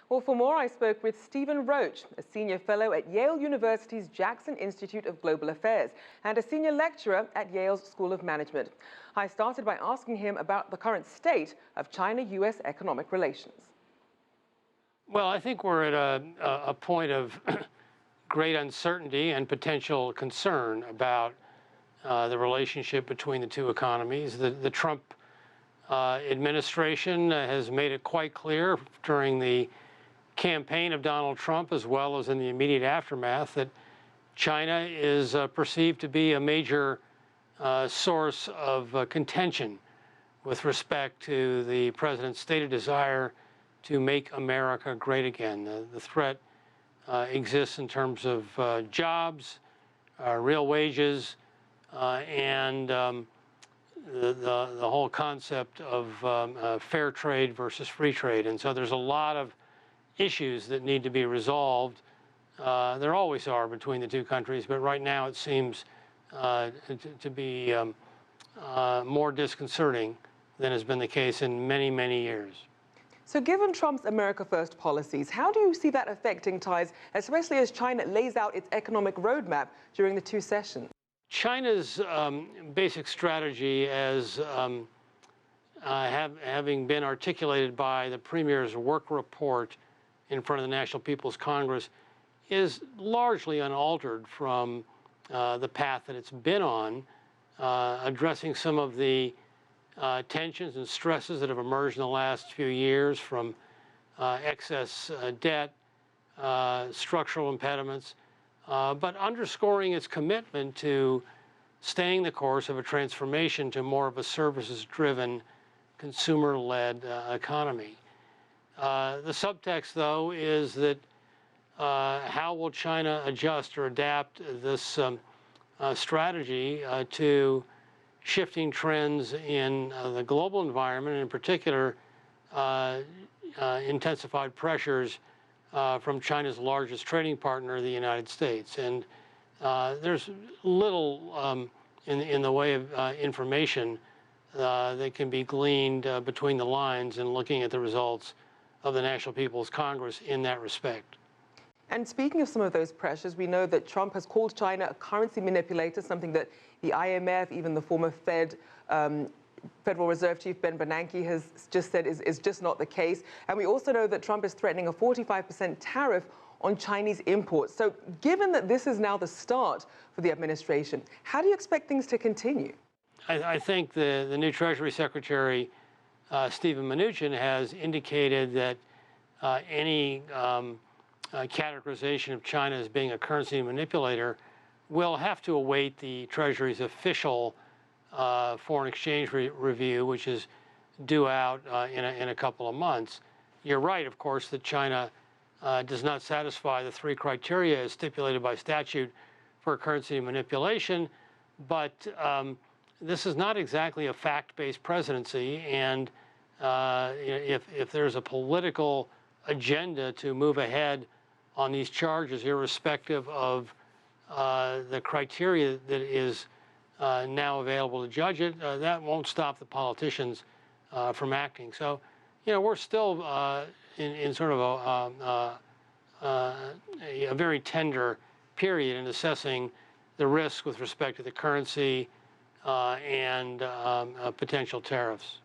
Well, for more, I spoke with Stephen Roach, a senior fellow at Yale University's Jackson Institute of Global Affairs and a senior lecturer at Yale's School of Management. I started by asking him about the current state of China-U.S. economic relations. Well, I think we're at a point of great uncertainty and potential concern about the relationship between the two economies. The Trump administration has made it quite clear during the campaign of Donald Trump, as well as in the immediate aftermath, that China is perceived to be a major source of contention with respect to the president's stated desire to make America great again. The threat exists in terms of jobs, real wages, and the whole concept of fair trade versus free trade. And so there's a lot of issues that need to be resolved. There always are between the two countries, but right now it seems to be more disconcerting than has been the case in many, many years. So given Trump's America First policies, how do you see that affecting ties, especially as China lays out its economic roadmap during the two sessions? China's basic strategy, as having been articulated by the Premier's work report in front of the National People's Congress, is largely unaltered from the path that it's been on, addressing some of the tensions and stresses that have emerged in the last few years from excess debt, structural impediments, but underscoring its commitment to staying the course of a transformation to more of a services-driven, consumer-led economy. The subtext, though, is that how will China adjust or adapt this strategy to shifting trends in the global environment, and in particular, intensified pressures from China's largest trading partner, the United States. And there's little in the way of information that can be gleaned between the lines in looking at the results of the National People's Congress in that respect. And speaking of some of those pressures, we know that Trump has called China a currency manipulator, something that the IMF, even the former Federal Reserve Chief Ben Bernanke has just said is just not the case. And we also know that Trump is threatening a 45% tariff on Chinese imports. So given that this is now the start for the administration, how do you expect things to continue? I think the new Treasury Secretary, Stephen Mnuchin, has indicated that any categorization of China as being a currency manipulator will have to await the Treasury's official foreign exchange review, which is due out in a couple of months. You're right, of course, that China does not satisfy the three criteria as stipulated by statute for currency manipulation, but this is not exactly a fact-based presidency, and if there's a political agenda to move ahead on these charges, irrespective of the criteria that is now available to judge it, that won't stop the politicians from acting. So, we're still in sort of a very tender period in assessing the risk with respect to the currency and potential tariffs.